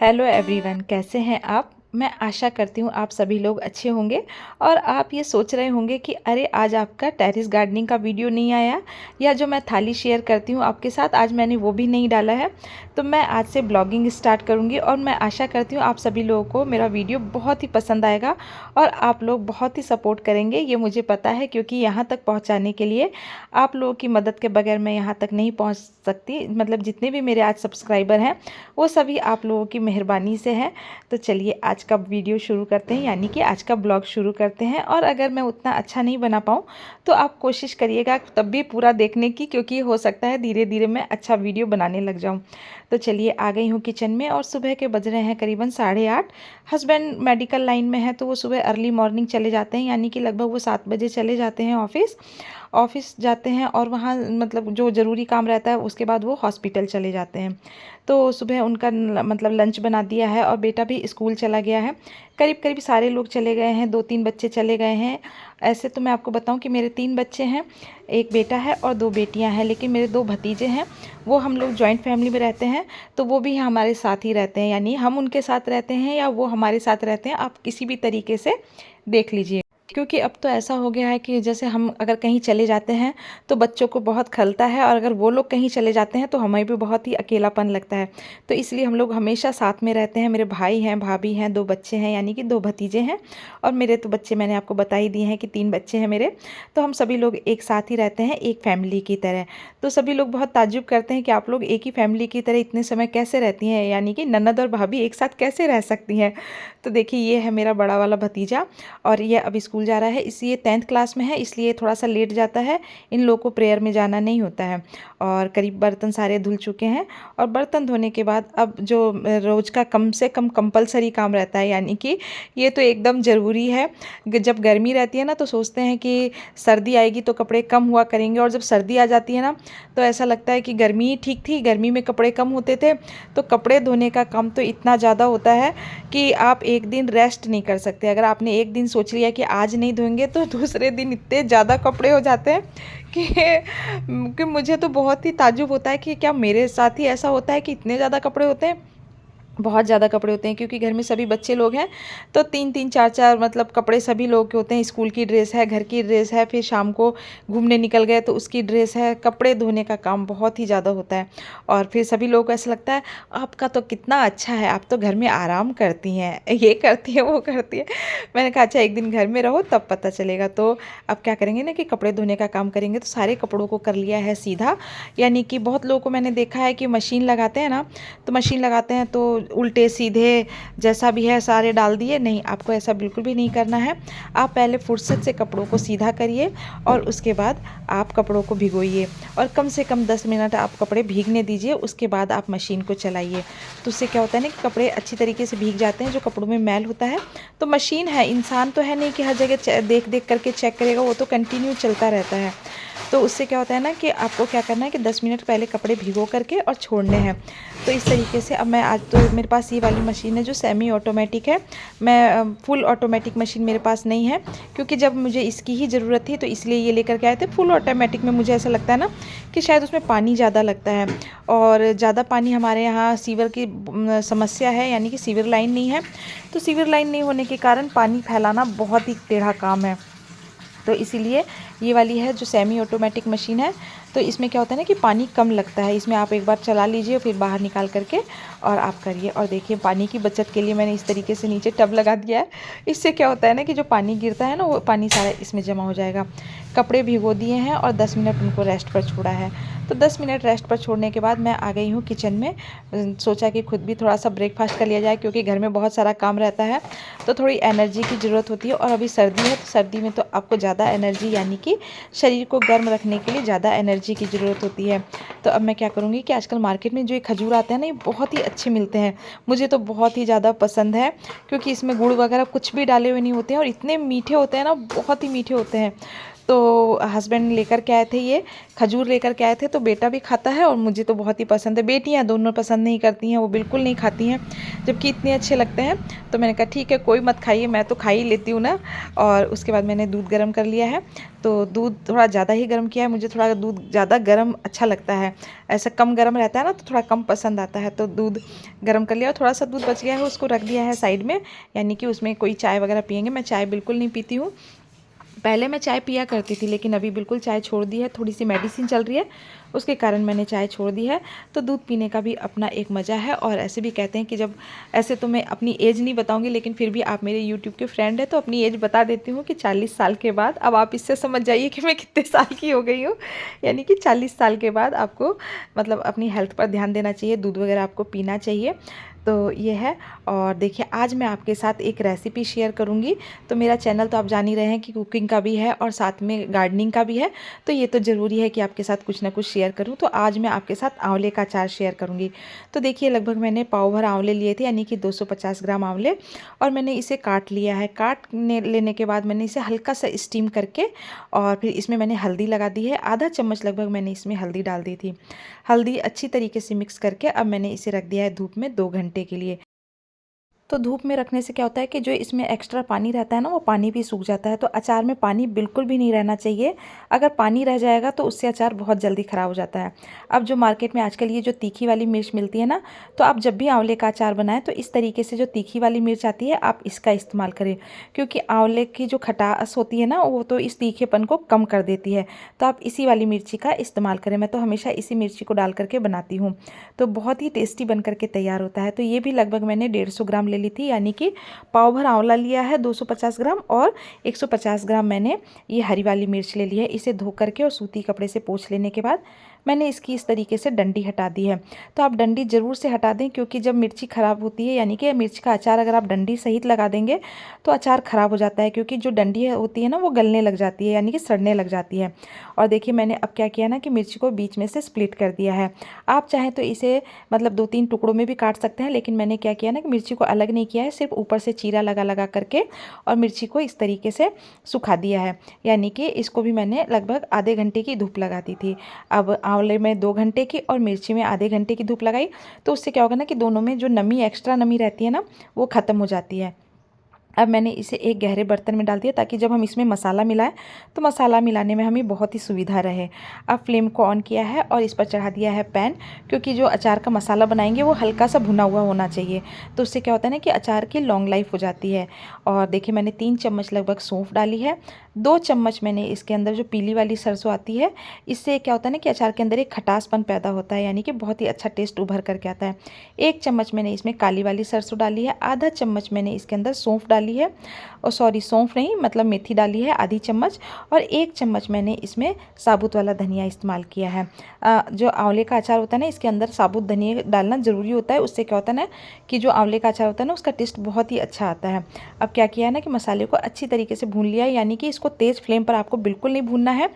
Hello everyone, कैसे हैं आप। मैं आशा करती हूँ आप सभी लोग अच्छे होंगे। और आप ये सोच रहे होंगे कि अरे आज आपका टेरेस गार्डनिंग का वीडियो नहीं आया, या जो मैं थाली शेयर करती हूँ आपके साथ आज मैंने वो भी नहीं डाला है। तो मैं आज से ब्लॉगिंग स्टार्ट करूँगी और मैं आशा करती हूँ आप सभी लोगों को मेरा वीडियो बहुत ही पसंद आएगा और आप लोग बहुत ही सपोर्ट करेंगे, ये मुझे पता है, क्योंकि यहाँ तक पहुँचाने के लिए आप लोगों की मदद के बगैर मैं यहाँ तक नहीं पहुँच सकती। मतलब जितने भी मेरे आज सब्सक्राइबर हैं वो सभी आप लोगों की मेहरबानी से है। तो चलिए आज का वीडियो शुरू करते हैं, यानी कि आज का ब्लॉग शुरू करते हैं। और अगर मैं उतना अच्छा नहीं बना पाऊँ तो आप कोशिश करिएगा तब भी पूरा देखने की, क्योंकि हो सकता है धीरे धीरे मैं अच्छा वीडियो बनाने लग जाऊँ। तो चलिए आ गई हूँ किचन में और सुबह के बज रहे हैं करीबन 8:30। हस्बैंड मेडिकल लाइन में है तो वो सुबह अर्ली मॉर्निंग चले जाते हैं, यानी कि लगभग वो 7 बजे चले जाते हैं ऑफिस जाते हैं। और वहाँ मतलब जो ज़रूरी काम रहता है उसके बाद वो हॉस्पिटल चले जाते हैं। तो सुबह उनका मतलब लंच बना दिया है और बेटा भी स्कूल चला गया है। करीब करीब सारे लोग चले गए हैं, 2-3 बच्चे चले गए हैं। ऐसे तो मैं आपको बताऊं कि मेरे 3 बच्चे हैं, एक बेटा है और 2 बेटियां हैं। लेकिन मेरे 2 भतीजे हैं, वो हम लोग जॉइंट फैमिली में रहते हैं, तो वो भी हमारे साथ ही रहते हैं, यानी हम उनके साथ रहते हैं या वो हमारे साथ रहते हैं, आप किसी भी तरीके से देख लीजिए। क्योंकि अब तो ऐसा हो गया है कि जैसे हम अगर कहीं चले जाते हैं तो बच्चों को बहुत खलता है, और अगर वो लोग कहीं चले जाते हैं तो हमें भी बहुत ही अकेलापन लगता है। तो इसलिए हम लोग हमेशा साथ में रहते हैं। मेरे भाई हैं, भाभी हैं, 2 बच्चे हैं, यानी कि 2 भतीजे हैं। और मेरे तो बच्चे मैंने आपको बता ही दिए हैं कि 3 बच्चे हैं मेरे। तो हम सभी लोग एक साथ ही रहते हैं, एक फैमिली की तरह। तो सभी लोग बहुत ताज्जुब करते हैं कि आप लोग एक ही फैमिली की तरह इतने समय कैसे रहती हैं, यानी कि ननद और भाभी एक साथ कैसे रह सकती हैं। तो देखिए ये है मेरा बड़ा वाला भतीजा और ये अब स्कूल जा रहा है। इसलिए 10th क्लास में है, इसलिए थोड़ा सा लेट जाता है। इन लोगों को प्रेयर में जाना नहीं होता है। और करीब बर्तन सारे धुल चुके हैं। और बर्तन धोने के बाद अब जो रोज़ का कम से कम कंपलसरी काम रहता है, यानी कि ये तो एकदम ज़रूरी है। जब गर्मी रहती है ना तो सोचते हैं कि सर्दी आएगी तो कपड़े कम हुआ करेंगे, और जब सर्दी आ जाती है ना तो ऐसा लगता है कि गर्मी ही ठीक थी, गर्मी में कपड़े कम होते थे। तो कपड़े धोने का काम तो इतना ज़्यादा होता है कि आप एक दिन रेस्ट नहीं कर सकते। अगर आपने एक दिन सोच लिया कि आज नहीं धोएंगे तो दूसरे दिन इतने ज़्यादा कपड़े हो जाते हैं कि मुझे तो बहुत ही ताज्जुब होता है कि क्या मेरे साथ ही ऐसा होता है कि इतने ज़्यादा कपड़े होते हैं। बहुत ज़्यादा कपड़े होते हैं, क्योंकि घर में सभी बच्चे लोग हैं तो 3-3 4-4 मतलब कपड़े सभी लोग के होते हैं। स्कूल की ड्रेस है, घर की ड्रेस है, फिर शाम को घूमने निकल गए तो उसकी ड्रेस है। कपड़े धोने का काम बहुत ही ज़्यादा होता है। और फिर सभी लोगों को ऐसा लगता है आपका तो कितना अच्छा है, आप तो घर में आराम करती हैं, ये करती है वो करती है। मैंने कहा अच्छा एक दिन घर में रहो तब पता चलेगा। तो अब क्या करेंगे ना कि कपड़े धोने का काम करेंगे। तो सारे कपड़ों को कर लिया है सीधा, यानी कि बहुत लोगों को मैंने देखा है कि मशीन लगाते हैं ना, तो मशीन लगाते हैं तो उल्टे सीधे जैसा भी है सारे डाल दिए। नहीं, आपको ऐसा बिल्कुल भी नहीं करना है। आप पहले फुर्सत से कपड़ों को सीधा करिए और उसके बाद आप कपड़ों को भिगोइए, और कम से कम 10 मिनट आप कपड़े भीगने दीजिए। उसके बाद आप मशीन को चलाइए। तो उससे क्या होता है ना कि कपड़े अच्छी तरीके से भीग जाते हैं। जो कपड़ों में मैल होता है, तो मशीन है, इंसान तो है नहीं कि हर जगह देख देख करके चेक करेगा, वो तो कंटिन्यू चलता रहता है। तो उससे क्या होता है ना कि आपको क्या करना है कि 10 मिनट पहले कपड़े भिगो करके और छोड़ने हैं। तो इस तरीके से अब मैं आज तो मेरे पास ये वाली मशीन है जो सेमी ऑटोमेटिक है। मैं फुल ऑटोमेटिक मशीन मेरे पास नहीं है, क्योंकि जब मुझे इसकी ही ज़रूरत थी तो इसलिए ये लेकर के आए थे। फुल ऑटोमेटिक में मुझे ऐसा लगता है ना कि शायद उसमें पानी ज़्यादा लगता है, और ज़्यादा पानी हमारे यहाँ सीवर की समस्या है, यानी कि सीवर लाइन नहीं है। तो सीवर लाइन नहीं होने के कारण पानी फैलाना बहुत ही टेढ़ा काम है। तो इसीलिए ये वाली है जो सेमी ऑटोमेटिक मशीन है। तो इसमें क्या होता है ना कि पानी कम लगता है। इसमें आप एक बार चला लीजिए, फिर बाहर निकाल करके और आप करिए। और देखिए पानी की बचत के लिए मैंने इस तरीके से नीचे टब लगा दिया है। इससे क्या होता है ना कि जो पानी गिरता है ना वो पानी सारा इसमें जमा हो जाएगा। कपड़े भिगो दिए हैं और 10 मिनट उनको रेस्ट पर छोड़ा है। तो 10 मिनट रेस्ट पर छोड़ने के बाद मैं आ गई हूँ किचन में। सोचा कि खुद भी थोड़ा सा ब्रेकफास्ट कर लिया जाए, क्योंकि घर में बहुत सारा काम रहता है तो थोड़ी एनर्जी की ज़रूरत होती है। और अभी सर्दी है तो सर्दी में तो आपको ज़्यादा एनर्जी, यानी कि शरीर को गर्म रखने के लिए ज़्यादा एनर्जी की ज़रूरत होती है। तो अब मैं क्या करूँगी कि आजकल मार्केट में जो ये खजूर आते हैं ना, ये बहुत ही अच्छे मिलते हैं। मुझे तो बहुत ही ज़्यादा पसंद है, क्योंकि इसमें गुड़ वगैरह कुछ भी डाले हुए नहीं होते हैं और इतने मीठे होते हैं ना, बहुत ही मीठे होते हैं। तो हस्बैंड लेकर के आए थे, ये खजूर लेकर के आए थे, तो बेटा भी खाता है और मुझे तो बहुत ही पसंद है। बेटियां दोनों पसंद नहीं करती हैं, वो बिल्कुल नहीं खाती हैं, जबकि इतने अच्छे लगते हैं। तो मैंने कहा ठीक है कोई मत खाइए, मैं तो खा ही लेती हूँ ना। और उसके बाद मैंने दूध गर्म कर लिया है, तो दूध थोड़ा ज़्यादा ही गर्म किया है, मुझे थोड़ा दूध ज़्यादा गर्म अच्छा लगता है, ऐसा कम गर्म रहता है ना तो थोड़ा कम पसंद आता है। तो दूध गर्म कर लिया और थोड़ा सा दूध बच गया है, उसको रख दिया है साइड में, यानी कि उसमें कोई चाय वगैरह पियेंगे। मैं चाय बिल्कुल नहीं पीती हूँ, पहले मैं चाय पिया करती थी, लेकिन अभी बिल्कुल चाय छोड़ दी है, थोड़ी सी मेडिसिन चल रही है उसके कारण मैंने चाय छोड़ दी है। तो दूध पीने का भी अपना एक मज़ा है। और ऐसे भी कहते हैं कि जब, ऐसे तो मैं अपनी एज नहीं बताऊंगी, लेकिन फिर भी आप मेरे यूट्यूब के फ्रेंड है तो अपनी एज बता देती हूँ कि 40 साल के बाद, अब आप इससे समझ जाइए कि मैं कितने साल की हो गई हूँ। यानी कि 40 साल के बाद आपको मतलब अपनी हेल्थ पर ध्यान देना चाहिए, दूध वगैरह आपको पीना चाहिए। तो ये है। और देखिए आज मैं आपके साथ एक रेसिपी शेयर करूंगी। तो मेरा चैनल तो आप जान ही रहे हैं कि कुकिंग का भी है और साथ में गार्डनिंग का भी है, तो ये तो ज़रूरी है कि आपके साथ कुछ ना कुछ शेयर करूं। तो आज मैं आपके साथ आंवले का अचार शेयर करूंगी। तो देखिए लगभग मैंने पाव भर आंवले लिए थे, यानी कि 250 ग्राम आंवले, और मैंने इसे काट लिया है। लेने के बाद मैंने इसे हल्का सा स्टीम करके और फिर इसमें मैंने हल्दी लगा दी है, आधा चम्मच लगभग मैंने इसमें हल्दी डाल दी थी। हल्दी अच्छी तरीके से मिक्स करके अब मैंने इसे रख दिया है धूप में 2 घंटे के लिए। तो धूप में रखने से क्या होता है कि जो इसमें एक्स्ट्रा पानी रहता है ना, वो पानी भी सूख जाता है। तो अचार में पानी बिल्कुल भी नहीं रहना चाहिए, अगर पानी रह जाएगा तो उससे अचार बहुत जल्दी ख़राब हो जाता है। अब जो मार्केट में आजकल ये जो तीखी वाली मिर्च मिलती है ना, तो आप जब भी आंवले का अचार बनाएं तो इस तरीके से जो तीखी वाली मिर्च आती है आप इसका इस्तेमाल करें, क्योंकि आंवले की जो खटास होती है ना वो तो इस तीखेपन को कम कर देती है। तो आप इसी वाली मिर्ची का इस्तेमाल करें, मैं तो हमेशा इसी मिर्ची को डाल करके बनाती हूँ, तो बहुत ही टेस्टी बन करके तैयार होता है। तो ये भी लगभग मैंने 150 ग्राम ले ली थी, यानी कि पाव भर आंवला लिया है 250 ग्राम, और 150 ग्राम मैंने ये हरी वाली मिर्च ले ली है। इसे धो करके और सूती कपड़े से पोंछ लेने के बाद मैंने इसकी इस तरीके से डंडी हटा दी है। तो आप डंडी ज़रूर से हटा दें, क्योंकि जब मिर्ची ख़राब होती है, यानी कि मिर्च का अचार अगर आप डंडी सहित लगा देंगे तो अचार ख़राब हो जाता है, क्योंकि जो डंडी होती है ना वो गलने लग जाती है, यानी कि सड़ने लग जाती है। और देखिए मैंने अब क्या किया ना कि मिर्ची को बीच में से स्प्लिट कर दिया है। आप चाहें तो इसे मतलब 2-3 टुकड़ों में भी काट सकते हैं, लेकिन मैंने क्या किया ना कि मिर्ची को अलग नहीं किया है, सिर्फ ऊपर से चीरा लगा लगा करके और मिर्ची को इस तरीके से सुखा दिया है। यानी कि इसको भी मैंने लगभग आधे घंटे की धूप लगा दी थी। अब आंवले में 2 घंटे की और मिर्ची में आधे घंटे की धूप लगाई, तो उससे क्या होगा ना कि दोनों में जो नमी, एक्स्ट्रा नमी रहती है ना, वो ख़त्म हो जाती है। अब मैंने इसे एक गहरे बर्तन में डाल दिया, ताकि जब हम इसमें मसाला मिलाएं तो मसाला मिलाने में हमें बहुत ही सुविधा रहे। अब फ्लेम को ऑन किया है और इस पर चढ़ा दिया है पैन, क्योंकि जो अचार का मसाला बनाएंगे वो हल्का सा भुना हुआ होना चाहिए, तो उससे क्या होता है ना कि अचार की लॉन्ग लाइफ हो जाती है। और देखिए मैंने 3 चम्मच लगभग सौंफ डाली है, 2 चम्मच मैंने इसके अंदर जो पीली वाली सरसों आती है, इससे क्या होता है ना कि अचार के अंदर एक खटासपन पैदा होता है, यानी कि बहुत ही अच्छा टेस्ट उभर करके आता है। 1 चम्मच मैंने इसमें काली वाली सरसों डाली है, आधा चम्मच मैंने इसके अंदर सौंफ डाली है, और सॉरी सौंफ नहीं मतलब मेथी डाली है आधी चम्मच, और 1 चम्मच मैंने इसमें साबुत वाला धनिया इस्तेमाल किया है। जो आंवले का अचार होता है ना, इसके अंदर साबुत धनिया डालना ज़रूरी होता है, उससे क्या होता है ना कि जो आंवले का अचार होता है ना उसका टेस्ट बहुत ही अच्छा आता है। अब क्या किया है ना कि मसाले को अच्छी तरीके से भून लिया है, यानी कि इसको तेज़ फ्लेम पर आपको बिल्कुल नहीं भूनना है,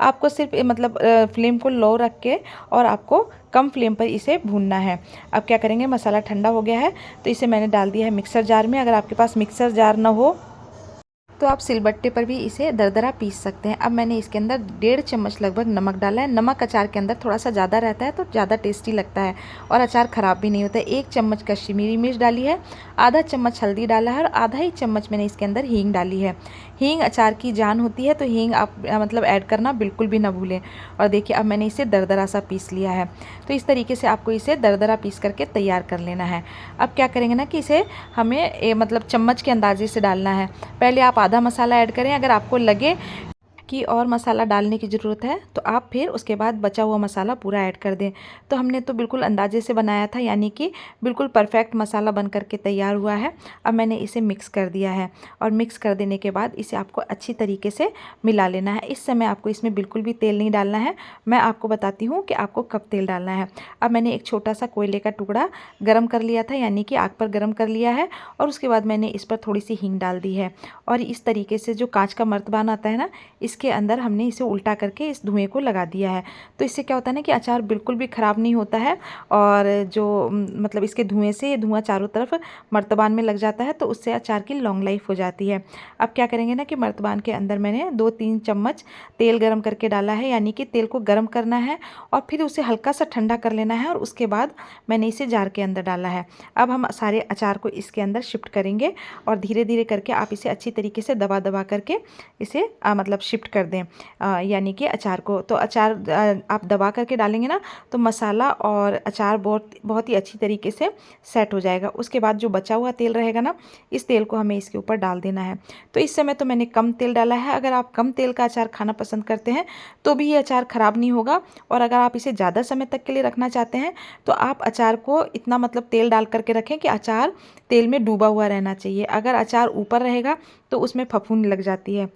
आपको सिर्फ मतलब फ्लेम को लो रख के और आपको कम फ्लेम पर इसे भूनना है। अब क्या करेंगे, मसाला ठंडा हो गया है तो इसे मैंने डाल दिया है मिक्सर जार में। अगर आपके पास मिक्सर जार ना हो तो आप सिलबट्टे पर भी इसे दरदरा पीस सकते हैं। अब मैंने इसके अंदर 1.5 चम्मच लगभग नमक डाला है। नमक अचार के अंदर थोड़ा सा ज़्यादा रहता है तो ज़्यादा टेस्टी लगता है और अचार ख़राब भी नहीं होता है। 1 चम्मच कश्मीरी मिर्च डाली है, आधा चम्मच हल्दी डाला है और आधा ही चम्मच मैंने इसके अंदर हींग डाली है। हींग अचार की जान होती है, तो हींग आप मतलब ऐड करना बिल्कुल भी ना भूलें। और देखिए अब मैंने इसे दरदरा सा पीस लिया है। तो इस तरीके से आपको इसे दरदरा पीस करके तैयार कर लेना है। अब क्या करेंगे ना कि इसे हमें मतलब चम्मच के अंदाजे से डालना है। पहले आप आधा मसाला ऐड करें, अगर आपको लगे कि और मसाला डालने की ज़रूरत है तो आप फिर उसके बाद बचा हुआ मसाला पूरा ऐड कर दें। तो हमने तो बिल्कुल अंदाजे से बनाया था, यानी कि बिल्कुल परफेक्ट मसाला बन करके तैयार हुआ है। अब मैंने इसे मिक्स कर दिया है और मिक्स कर देने के बाद इसे आपको अच्छी तरीके से मिला लेना है। इस समय आपको इसमें बिल्कुल भी तेल नहीं डालना है, मैं आपको बताती हूँ कि आपको कब तेल डालना है। अब मैंने एक छोटा सा कोयले का टुकड़ा गर्म कर लिया था, यानी कि आग पर गर्म कर लिया है, और उसके बाद मैंने इस पर थोड़ी सी हींग डाल दी है और इस तरीके से जो कांच का मर्तबान आता है ना, इसके अंदर हमने इसे उल्टा करके इस धुएँ को लगा दिया है। तो इससे क्या होता है ना कि अचार बिल्कुल भी ख़राब नहीं होता है, और जो मतलब इसके धुएँ से ये धुआँ चारों तरफ मर्तबान में लग जाता है, तो उससे अचार की लॉन्ग लाइफ हो जाती है। अब क्या करेंगे ना कि मर्तबान के अंदर मैंने 2-3 चम्मच तेल गरम करके डाला है, यानी कि तेल को गरम करना है और फिर उसे हल्का सा ठंडा कर लेना है, और उसके बाद मैंने इसे जार के अंदर डाला है। अब हम सारे अचार को इसके अंदर शिफ्ट करेंगे और धीरे धीरे करके आप इसे अच्छी तरीके से दबा दबा करके इसे मतलब शिफ्ट कर दें, यानी कि अचार को। तो अचार आप दबा करके डालेंगे ना तो मसाला और अचार बहुत ही अच्छी तरीके से सेट हो जाएगा। उसके बाद जो बचा हुआ तेल रहेगा ना, इस तेल को हमें इसके ऊपर डाल देना है। तो इस समय तो मैंने कम तेल डाला है। अगर आप कम तेल का अचार खाना पसंद करते हैं तो भी ये अचार ख़राब नहीं होगा, और अगर आप इसे ज़्यादा समय तक के लिए रखना चाहते हैं तो आप अचार को इतना मतलब तेल डाल करके रखें कि अचार तेल में डूबा हुआ रहना चाहिए। अगर अचार ऊपर रहेगा तो उसमें फफूंद लग जाती है।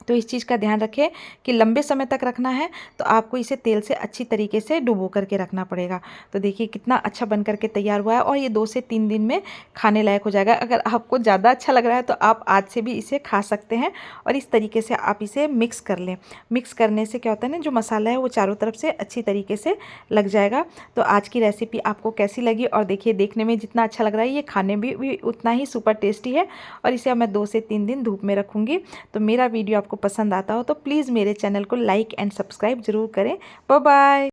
तो इस चीज़ का ध्यान रखें कि लंबे समय तक रखना है तो आपको इसे तेल से अच्छी तरीके से डुबो करके रखना पड़ेगा। तो देखिए कितना अच्छा बन करके तैयार हुआ है, और ये 2 से 3 दिन में खाने लायक हो जाएगा। अगर आपको ज़्यादा अच्छा लग रहा है तो आप आज से भी इसे खा सकते हैं, और इस तरीके से आप इसे मिक्स कर लें। मिक्स करने से क्या होता है ना, जो मसाला है वो चारों तरफ से अच्छी तरीके से लग जाएगा। तो आज की रेसिपी आपको कैसी लगी? और देखिए देखने में जितना अच्छा लग रहा है, ये खाने में भी उतना ही सुपर टेस्टी है, और इसे अब मैं 2 से 3 दिन धूप में रखूँगी। तो मेरा वीडियो आपको पसंद आता हो तो प्लीज़ मेरे चैनल को लाइक एंड सब्सक्राइब ज़रूर करें। Bye bye.